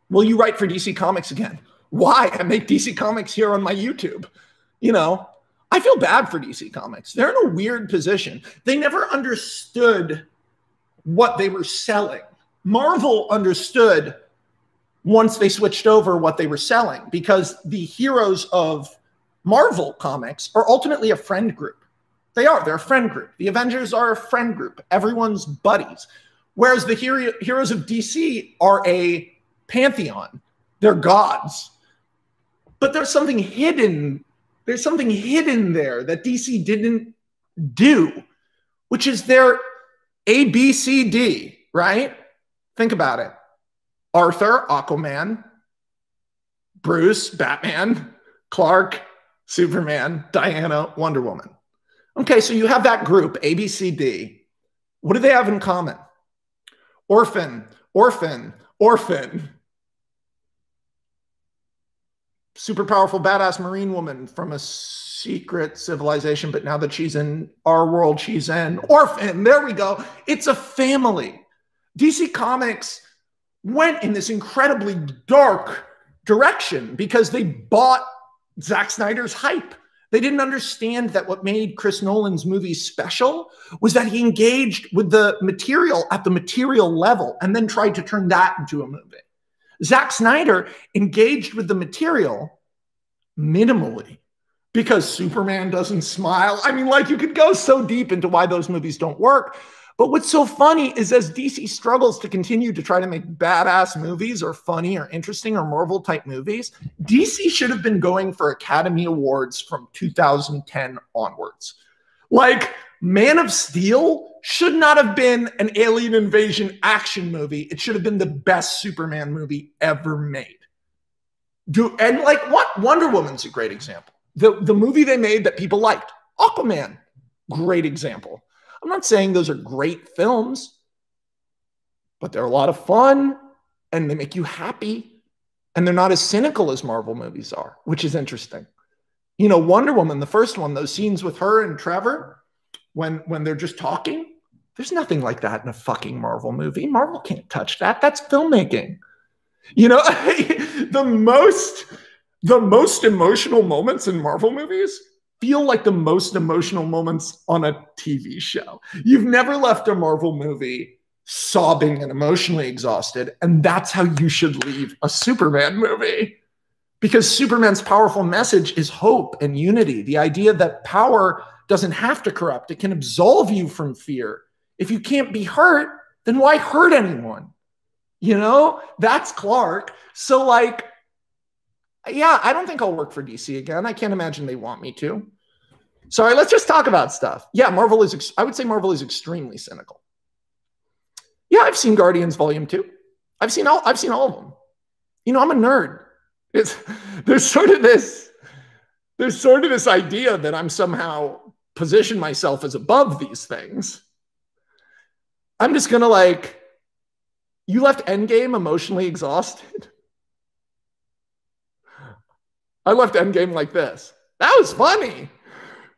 Will you write for DC Comics again? Why? I make DC Comics here on my YouTube. You know, I feel bad for DC Comics. They're in a weird position. They never understood what they were selling. Marvel understood once they switched over what they were selling, because the heroes of Marvel Comics are ultimately a friend group. They're a friend group. The Avengers are a friend group. Everyone's buddies. Whereas the heroes of DC are a pantheon. They're gods. But there's something hidden. There's something hidden there that DC didn't do, which is their A, B, C, D, right? Think about it. Arthur, Aquaman. Bruce, Batman. Clark, Superman. Diana, Wonder Woman. Okay, so you have that group, A, B, C, D. What do they have in common? Orphan, orphan, orphan. Super powerful, badass Marine woman from a secret civilization, but now that she's in our world, she's an orphan. There we go. It's a family. DC Comics went in this incredibly dark direction because they bought Zack Snyder's hype. They didn't understand that what made Chris Nolan's movies special was that he engaged with the material at the material level and then tried to turn that into a movie. Zack Snyder engaged with the material minimally because Superman doesn't smile. I mean, like, you could go so deep into why those movies don't work. But what's so funny is as DC struggles to continue to try to make badass movies or funny or interesting or Marvel type movies, DC should have been going for Academy Awards from 2010 onwards. Like, Man of Steel should not have been an alien invasion action movie. It should have been the best Superman movie ever made. And like, what? Wonder Woman's a great example. The movie they made that people liked, Aquaman, great example. I'm not saying those are great films, but they're a lot of fun and they make you happy, and they're not as cynical as Marvel movies are, which is interesting. You know, Wonder Woman, the first one, those scenes with her and Trevor when they're just talking, there's nothing like that in a fucking Marvel movie. Marvel can't touch that. That's filmmaking. You know, the most emotional moments in Marvel movies feel like the most emotional moments on a TV show. You've never left a Marvel movie sobbing and emotionally exhausted, and that's how you should leave a Superman movie. Because Superman's powerful message is hope and unity. The idea that power doesn't have to corrupt. It can absolve you from fear. If you can't be hurt, then why hurt anyone? You know, that's Clark. So like, yeah, I don't think I'll work for DC again. I can't imagine they want me to. Sorry, let's just talk about stuff. Yeah, I would say Marvel is extremely cynical. Yeah, I've seen Guardians Volume 2. I've seen all of them. You know, I'm a nerd. There's sort of this idea that I'm somehow position myself as above these things. I'm just gonna like, you left Endgame emotionally exhausted. I left Endgame like this. That was funny.